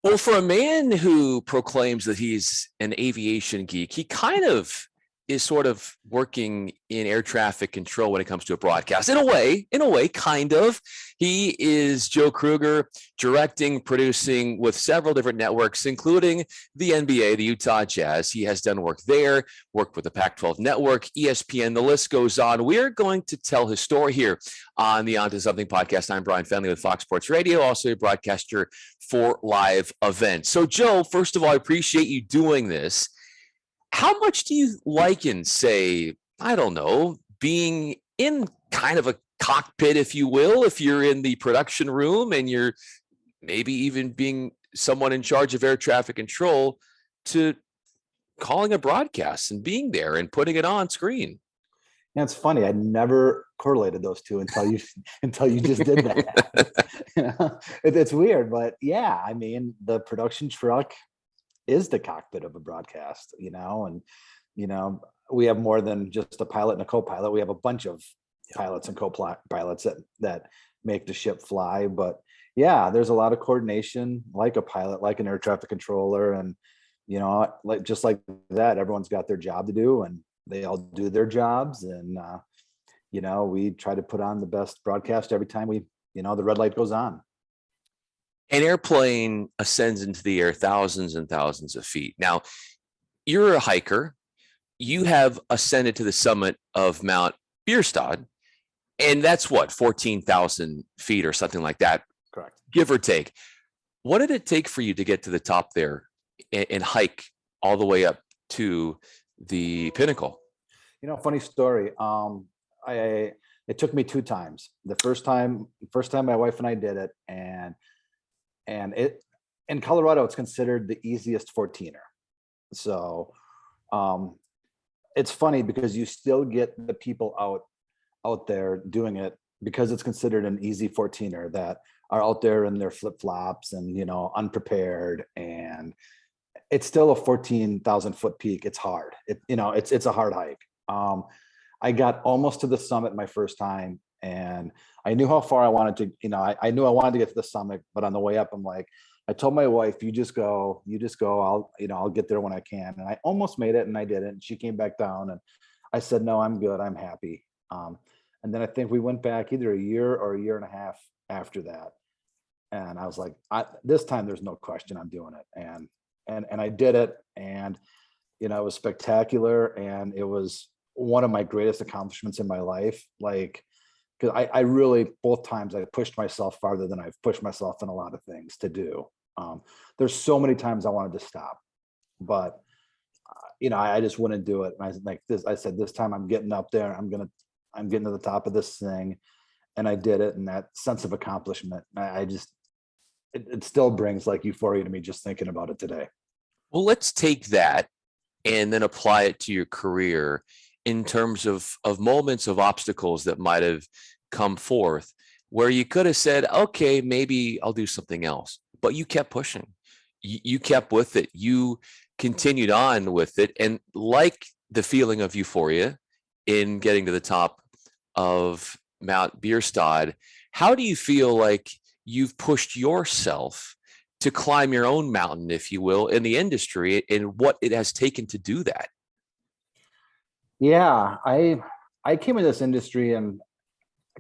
Well, for a man who proclaims that he's an aviation geek, he kind of is sort of working in air traffic control when it comes to a broadcast. In a way, kind of. He is Joe Krueger, directing, producing with several different networks, including the NBA, the Utah Jazz. He has done work there, worked with the Pac-12 network, ESPN, the list goes on. We're going to tell his story here on the On to Something podcast. I'm Bryan Fenley with Fox Sports Radio, also a broadcaster for live events. So, Joe, first of all, I appreciate you doing this. How much do you liken, say, I don't know, being in kind of a cockpit, if you will, if you're in the production room and you're maybe even being someone in charge of air traffic control, to calling a broadcast and being there and putting it on screen? Yeah, it's funny. I never correlated those two until you just did that. It's weird, but yeah, I mean, the production truck is the cockpit of a broadcast, and we have more than just a pilot and a co-pilot. We have a bunch of pilots and co-pilots that make the ship fly. But yeah, there's a lot of coordination, like a pilot, like an air traffic controller, and like just like that, everyone's got their job to do, and they all do their jobs, and we try to put on the best broadcast every time the red light goes on. An airplane ascends into the air thousands and thousands of feet. Now, you're a hiker. You have ascended to the summit of Mount Bierstadt, and that's what, 14,000 feet or something like that. Correct. Give or take. What did it take for you to get to the top there and hike all the way up to the pinnacle? Funny story. It took me 2 times. The first time my wife and I did it, and it in Colorado, it's considered the easiest 14er. So it's funny because you still get the people out there doing it because it's considered an easy 14er that are out there in their flip-flops and unprepared, and it's still a 14,000 foot peak. It's hard. It's a hard hike. I got almost to the summit my first time, and I knew how far I wanted to, I knew I wanted to get to the summit, but on the way up, I told my wife, you just go, I'll get there when I can. And I almost made it, and I didn't. She came back down, and I said, no, I'm good. I'm happy. And then I think we went back either a year or a year and a half after that. And I was like, this time there's no question I'm doing it. And I did it, and, it was spectacular. And it was one of my greatest accomplishments in my life. Like, because I really, both times I pushed myself farther than I've pushed myself in a lot of things to do. There's so many times I wanted to stop, but I just wouldn't do it. And I said, this time I'm getting up there. I'm getting to the top of this thing, and I did it. And that sense of accomplishment, it still brings like euphoria to me just thinking about it today. Well, let's take that and then apply it to your career in terms of moments of obstacles that might have come forth where you could have said, okay, maybe I'll do something else, but you kept pushing. You kept with it. You continued on with it. And like the feeling of euphoria in getting to the top of Mount Bierstadt, how do you feel like you've pushed yourself to climb your own mountain, if you will, in the industry, and what it has taken to do that? Yeah, I came in this industry in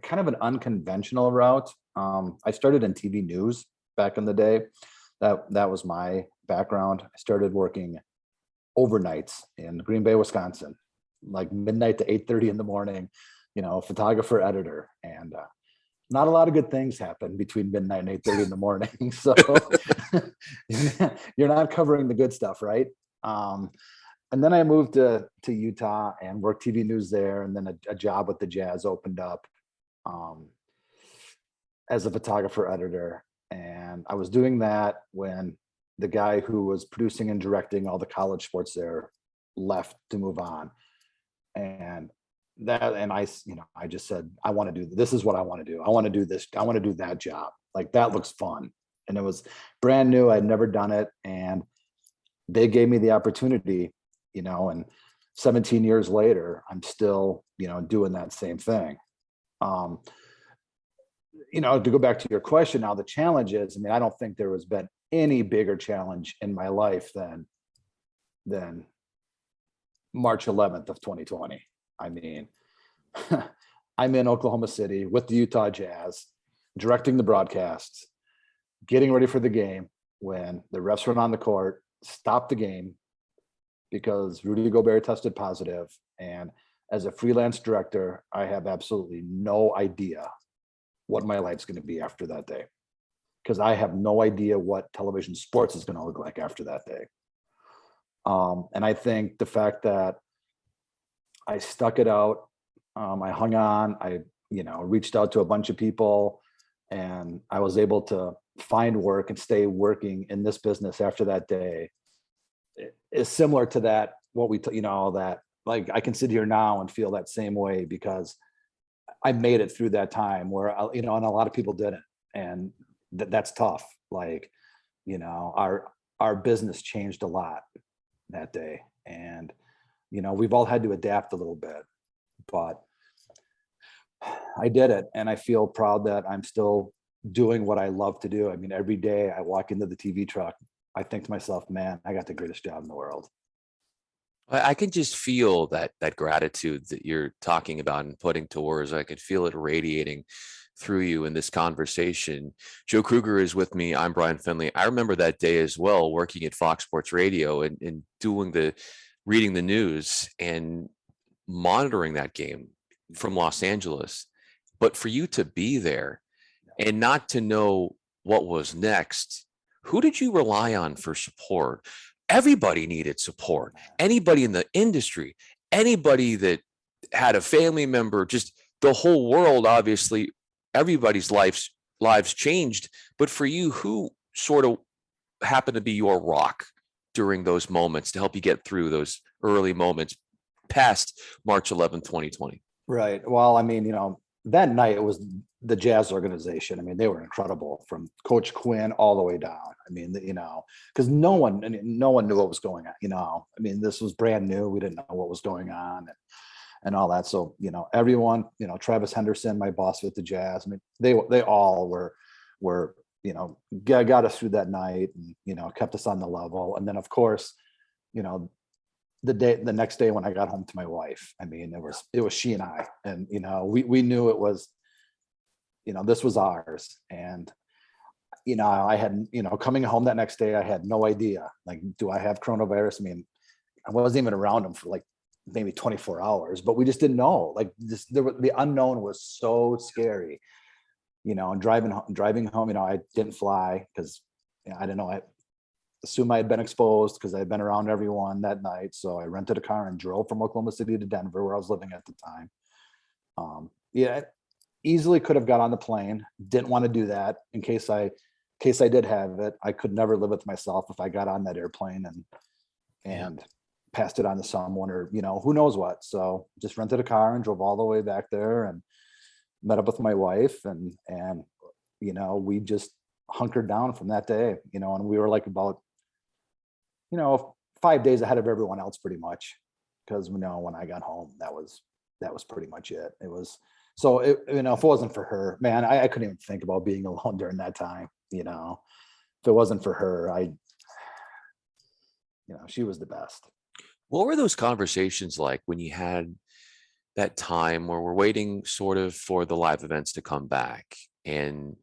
kind of an unconventional route. I started in TV news back in the day. That was my background. I started working overnights in Green Bay, Wisconsin, like midnight to 8:30 in the morning, photographer, editor, and not a lot of good things happen between midnight and 8:30 in the morning. So you're not covering the good stuff, right? And then I moved to Utah and worked TV news there. And then a job with the Jazz opened up as a photographer editor. And I was doing that when the guy who was producing and directing all the college sports there left to move on. And I just said, I want to do, this is what I want to do. I want to do this. I want to do that job. Like, that looks fun. And it was brand new. I'd never done it. And they gave me the opportunity, and 17 years later, I'm still, doing that same thing. To go back to your question now, the challenge is, I don't think there has been any bigger challenge in my life than March 11th of 2020. I mean, I'm in Oklahoma City with the Utah Jazz, directing the broadcasts, getting ready for the game when the refs went on the court, stopped the game because Rudy Gobert tested positive. And as a freelance director, I have absolutely no idea what my life's going to be after that day, because I have no idea what television sports is going to look like after that day. And I think the fact that I stuck it out, I hung on, I, reached out to a bunch of people, and I was able to find work and stay working in this business after that day. Is similar to that, what we, that like I can sit here now and feel that same way because I made it through that time where, and a lot of people didn't. And that's tough. Like, our business changed a lot that day. And, we've all had to adapt a little bit, but I did it. And I feel proud that I'm still doing what I love to do. I mean, every day I walk into the TV truck, I think to myself, man, I got the greatest job in the world. I can just feel that gratitude that you're talking about and putting to words. I could feel it radiating through you in this conversation. Joe Krueger is with me. I'm Bryan Fenley. I remember that day as well, working at Fox Sports Radio and reading the news and monitoring that game from Los Angeles. But for you to be there and not to know what was next, who did you rely on for support? Everybody needed support. Anybody in the industry, anybody that had a family member, just the whole world, obviously, everybody's lives changed. But for you, who sort of happened to be your rock during those moments to help you get through those early moments past March 11th, 2020? Right. Well, I mean, that night it was the Jazz organization. I mean, they were incredible from Coach Quinn all the way down. I mean, because no one knew what was going on. I mean, this was brand new. We didn't know what was going on and all that. So, everyone, Travis Henderson, my boss with the Jazz. I mean, they all were, got us through that night and, kept us on the level. And then of course, the next day when I got home to my wife, I mean, it was she and I, and, we knew it was, this was ours. And, I had, coming home that next day, I had no idea, like, do I have coronavirus? I mean, I wasn't even around them for like maybe 24 hours, but we just didn't know. Like the unknown was so scary, and driving home, I didn't fly because I didn't know. I assume I had been exposed because I had been around everyone that night. So I rented a car and drove from Oklahoma City to Denver, where I was living at the time. Easily could have got on the plane. Didn't want to do that in case I did have it. I could never live with myself if I got on that airplane and passed it on to someone, or who knows what. So just rented a car and drove all the way back there and met up with my wife, and we just hunkered down from that day. And we were like about 5 days ahead of everyone else pretty much, because when I got home, that was pretty much it. It was, so if it wasn't for her, man, I couldn't even think about being alone during that time. If it wasn't for her, she was the best. What were those conversations like when you had that time where we're waiting sort of for the live events to come back, and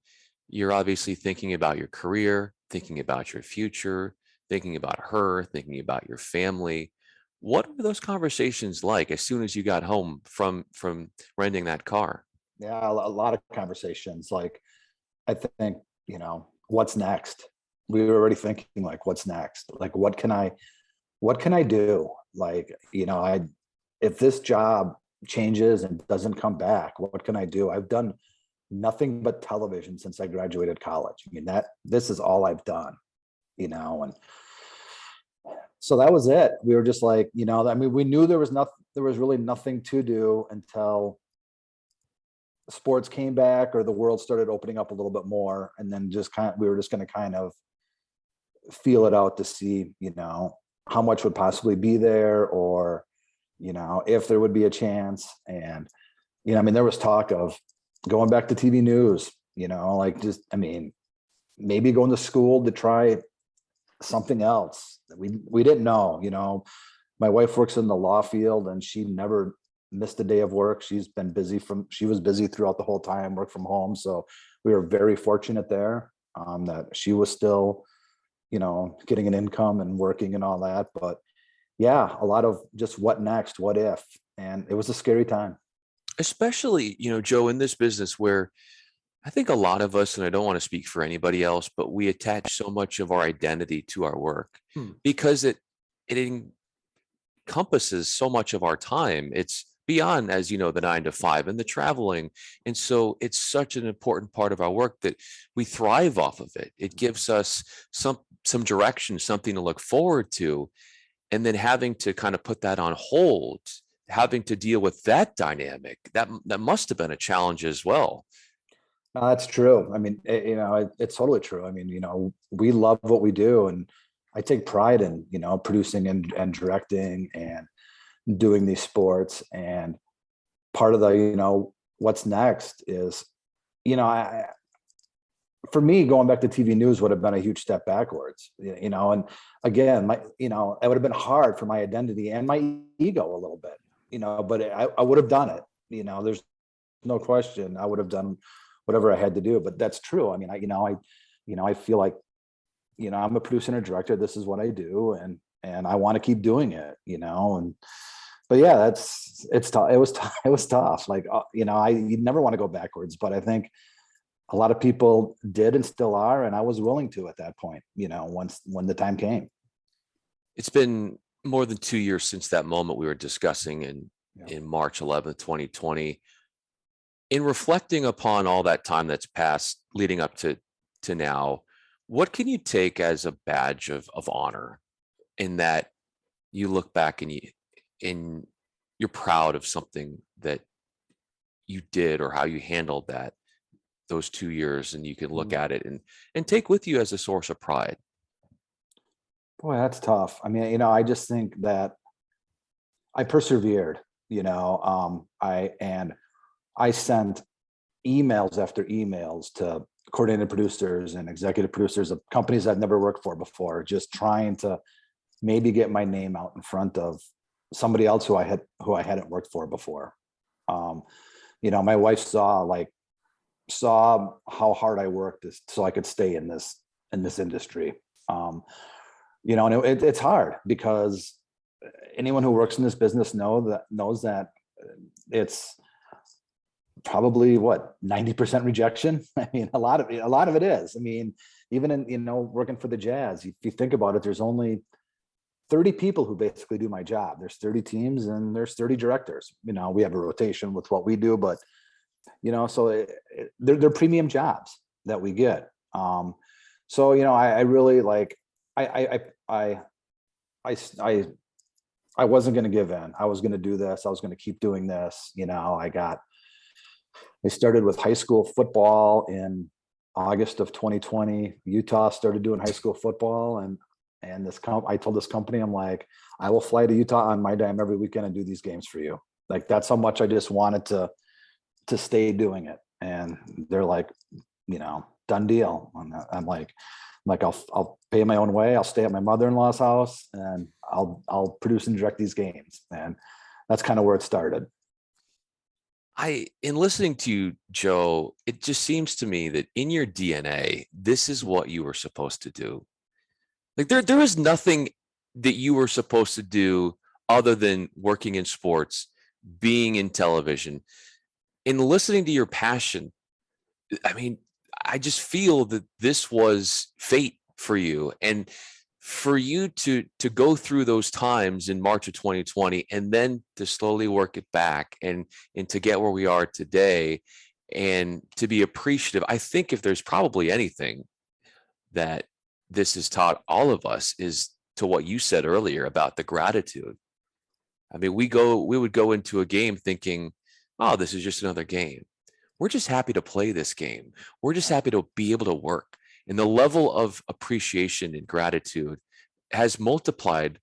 you're obviously thinking about your career, thinking about your future, thinking about her, thinking about your family? What were those conversations like as soon as you got home from renting that car? Yeah, a lot of conversations. Like, I think, what's next? We were already thinking, like, what's next? Like, what can I do? Like, if this job changes and doesn't come back, what can I do? I've done nothing but television since I graduated college. I mean, this is all I've done, and so that was it. We were just like, I mean, we knew there was really nothing to do until sports came back or the world started opening up a little bit more. And then we were just going to kind of feel it out to see, how much would possibly be there, or, if there would be a chance. And, I mean, there was talk of going back to TV news, like, just, I mean, maybe going to school to try something else. We didn't know, you know. My wife works in the law field and she never missed a day of work. She was busy throughout the whole time, work from home. So we were very fortunate there, that she was still, you know, getting an income and working and all that. But yeah, a lot of just what next, what if, and it was a scary time. Especially, Joe, in this business where I think a lot of us, and I don't want to speak for anybody else, but we attach so much of our identity to our work Hmm. because it encompasses so much of our time. It's beyond, as you know, the 9 to 5 and the traveling. And so it's such an important part of our work that we thrive off of it. It gives us some direction, something to look forward to. And then having to kind of put that on hold, having to deal with that dynamic, that must have been a challenge as well. That's true. I mean, it's totally true. I mean, we love what we do, and I take pride in, producing and directing and doing these sports. And part of the, what's next is, I for me, going back to TV news would have been a huge step backwards, and again, it would have been hard for my identity and my ego a little bit, but I would have done it. There's no question I would have done whatever I had to do. But that's true. I mean, I feel like, I'm a producer and a director. This is what I do, and I want to keep doing it, and but yeah, it's tough. It was tough. It was tough. Like, you never want to go backwards, but I think a lot of people did and still are, and I was willing to at that point, when the time came. It's been more than 2 years since that moment we were discussing Yeah. in March 11th, 2020. In reflecting upon all that time that's passed leading up to now, what can you take as a badge of honor in that you look back and you're proud of something that you did or how you handled those 2 years, and you can look at it and take with you as a source of pride? Boy, that's tough. I mean, I just think that I persevered, I sent emails after emails to coordinated producers and executive producers of companies I've never worked for before, just trying to maybe get my name out in front of somebody else who I hadn't worked for before. My wife saw how hard I worked so I could stay in this industry. And it's hard because anyone who works in this business knows that it's probably 90% rejection. I mean, a lot of it is. I mean, even in, working for the Jazz, if you think about it, there's only 30 people who basically do my job. There's 30 teams and there's 30 directors. We have a rotation with what we do, but so they're premium jobs that we get. So I really I wasn't going to give in. I was going to do this. I was going to keep doing this. I started with high school football in August of 2020. Utah started doing high school football, and I told this company, I'm like, I will fly to Utah on my dime every weekend and do these games for you. Like, that's how much I just wanted to stay doing it. And they're like, done deal. And I'm like, I'll pay my own way. I'll stay at my mother-in-law's house and I'll produce and direct these games. And that's kind of where it started. In listening to you, Joe, it just seems to me that in your DNA, this is what you were supposed to do. Like, there is nothing that you were supposed to do other than working in sports, being in television. In listening to your passion, I mean, I just feel that this was fate for you, and for you to go through those times in March of 2020 and then to slowly work it back and to get where we are today and to be appreciative. I think if there's probably anything that this has taught all of us is to what you said earlier about the gratitude. I mean, we would go into a game thinking, oh, this is just another game. We're just happy to play this game. We're just happy to be able to work. And the level of appreciation and gratitude has multiplied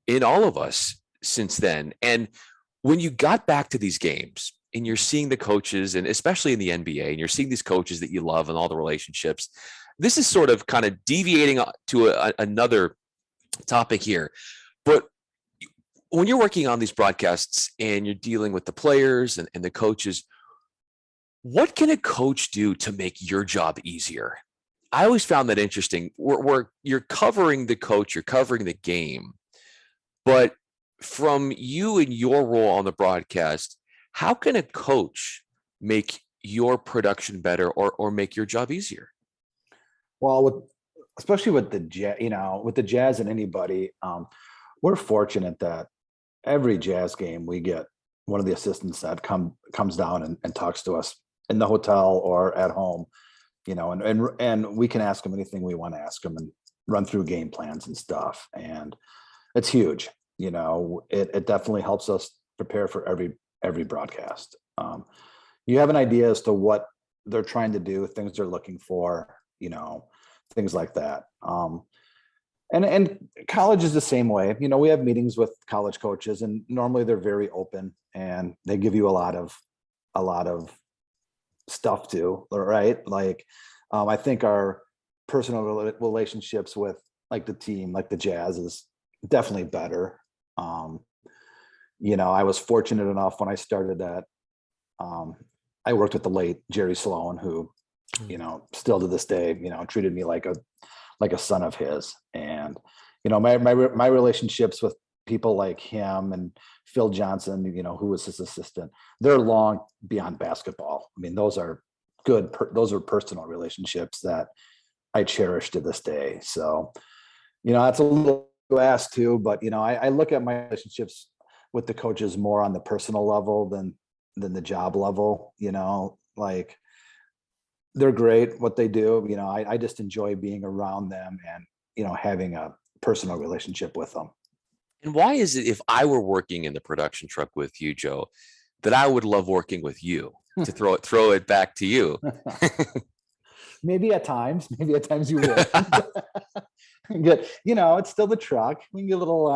in all of us since then. And when you got back to these games, and you're seeing the coaches, and especially in the NBA, and you're seeing these coaches that you love and all the relationships. This is sort of kind of deviating to another topic here. But when you're working on these broadcasts and you're dealing with the players and the coaches, what can a coach do to make your job easier? I always found that interesting. Where you're covering the coach, you're covering the game, but from you and your role on the broadcast, how can a coach make your production better or make your job easier? Well, especially with the with the Jazz and anybody, we're fortunate that every Jazz game we get one of the assistants that comes down and talks to us in the hotel or at home, and we can ask them anything we want to ask them and run through game plans and stuff. And it's huge. It definitely helps us prepare for every broadcast. You have an idea as to what they're trying to do, things they're looking for, things like that. And college is the same way. We have meetings with college coaches, and normally they're very open and they give you a lot of stuff to, right? Like, I think our personal relationships with like the team, like the Jazz, is definitely better. I was fortunate enough when I started that I worked with the late Jerry Sloan, who, still to this day, treated me like a son of his. And, my relationships with people like him and Phil Johnson, who was his assistant, they're long beyond basketball. I mean, those are those are personal relationships that I cherish to this day. So, that's a little asked too, but, I look at my relationships with the coaches more on the personal level than the job level. Like, they're great what they do. I just enjoy being around them and, having a personal relationship with them. And why is it, if I were working in the production truck with you, Joe, that I would love working with you? To throw it back to you. Maybe at times you will. Good. It's still the truck. We can get a little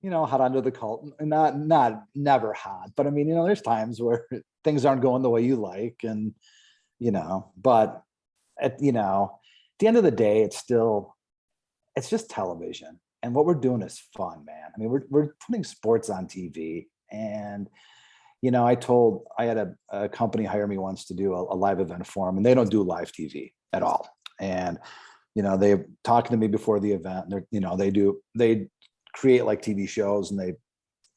hot under the collar. Not never hot, but I mean, there's times where things aren't going the way you like, and but at the end of the day, it's just television, and what we're doing is fun, man. I mean, we're putting sports on TV, and I had a company hire me once to do a live event for them, and they don't do live TV at all. And they talking to me before the event, and they create like TV shows and they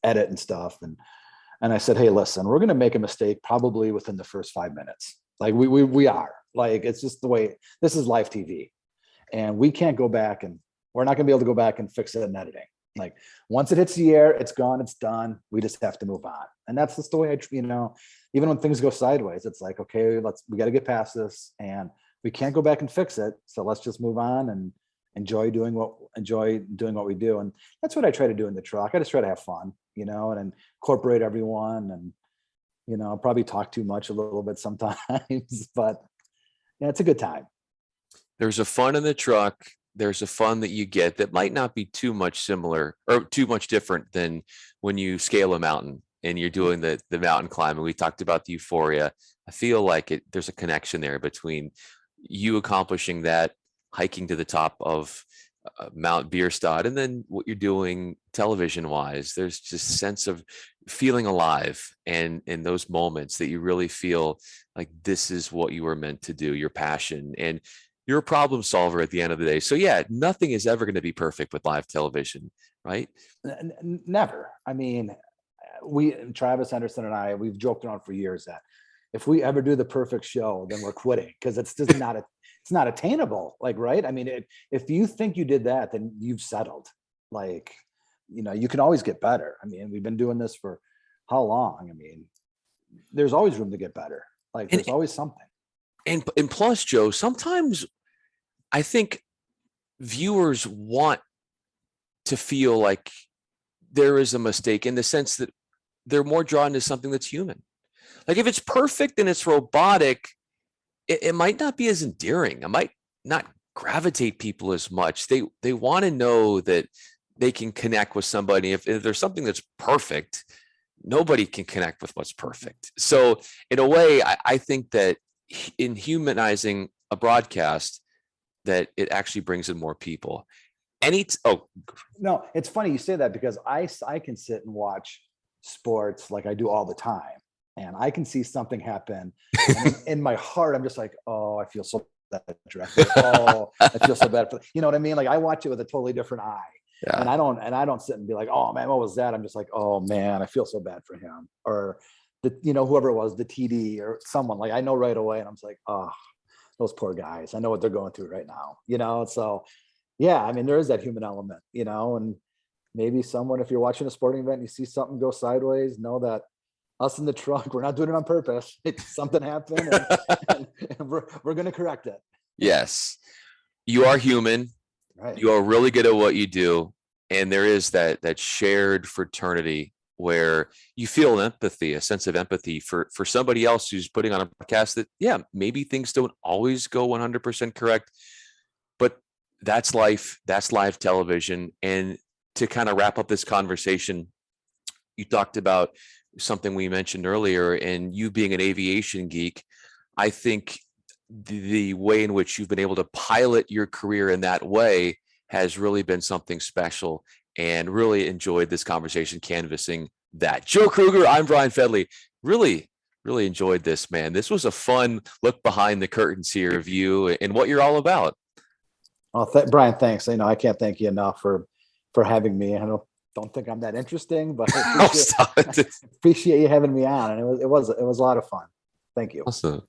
edit and stuff. And I said, hey, listen, we're going to make a mistake probably within the first 5 minutes. Like we are, like, it's just the way this is live TV, and we can't go back, and we're not going to be able to go back and fix it in editing. Like, once it hits the air, it's gone, it's done. We just have to move on. And that's just the way even when things go sideways, it's like, okay, we got to get past this, and we can't go back and fix it. So let's just move on and enjoy doing what we do. And that's what I try to do in the truck. I just try to have fun, and incorporate everyone, and, I'll probably talk too much a little bit sometimes, but yeah, it's a good time. There's a fun in the truck. There's a fun that you get that might not be too much similar or too much different than when you scale a mountain and you're doing the mountain climb. And we talked about the euphoria. I feel like there's a connection there between you accomplishing that, hiking to the top of Mount Bierstadt, and then what you're doing television wise. There's just a sense of feeling alive, and in those moments that you really feel like this is what you were meant to do, your passion, and you're a problem solver at the end of the day. So yeah, nothing is ever going to be perfect with live television, right? Never. I mean, Travis Henderson and we've joked around for years that if we ever do the perfect show, then we're quitting, because it's just it's not attainable. Like, right? I mean, if you think you did that, then you've settled. Like, you can always get better. I mean, we've been doing this for how long? I mean, there's always room to get better. Like, there's always something. And plus, Joe, sometimes I think viewers want to feel like there is a mistake, in the sense that they're more drawn to something that's human. Like, if it's perfect and it's robotic, it might not be as endearing. It might not gravitate people as much. They want to know that they can connect with somebody. If there's something that's perfect, nobody can connect with what's perfect. So in a way, I think that in humanizing a broadcast, that it actually brings in more people. No, it's funny you say that, because I can sit and watch sports like I do all the time, and I can see something happen, and in my heart I'm just like, oh, I feel so bad for the director. Oh, I feel so bad for, you know what I mean? Like I watch it with a totally different eye. Yeah. And I don't sit and be like, oh man, what was that? I'm just like, oh man, I feel so bad for him. Or whoever it was, the TD or someone, like I know right away, and I'm just like, oh, those poor guys. I know what they're going through right now, So yeah, I mean, there is that human element, and maybe someone, if you're watching a sporting event and you see something go sideways, know that us in the truck, we're not doing it on purpose. It's something happened, and we're going to correct it. Yes, you are human. Right. You are really good at what you do. And there is that shared fraternity where you feel empathy, a sense of empathy for somebody else who's putting on a podcast that, yeah, maybe things don't always go 100% correct, but that's life, that's live television. And to kind of wrap up this conversation, you talked about something we mentioned earlier, and you being an aviation geek. I think the way in which you've been able to pilot your career in that way has really been something special, and really enjoyed this conversation canvassing that. Joe Krueger, I'm Bryan Fenley. Really, really enjoyed this, man. This was a fun look behind the curtains here of you and what you're all about. Well, Bryan, thanks. I can't thank you enough for having me. I don't think I'm that interesting, but I appreciate you having me on, and it was a lot of fun. Thank you. Awesome.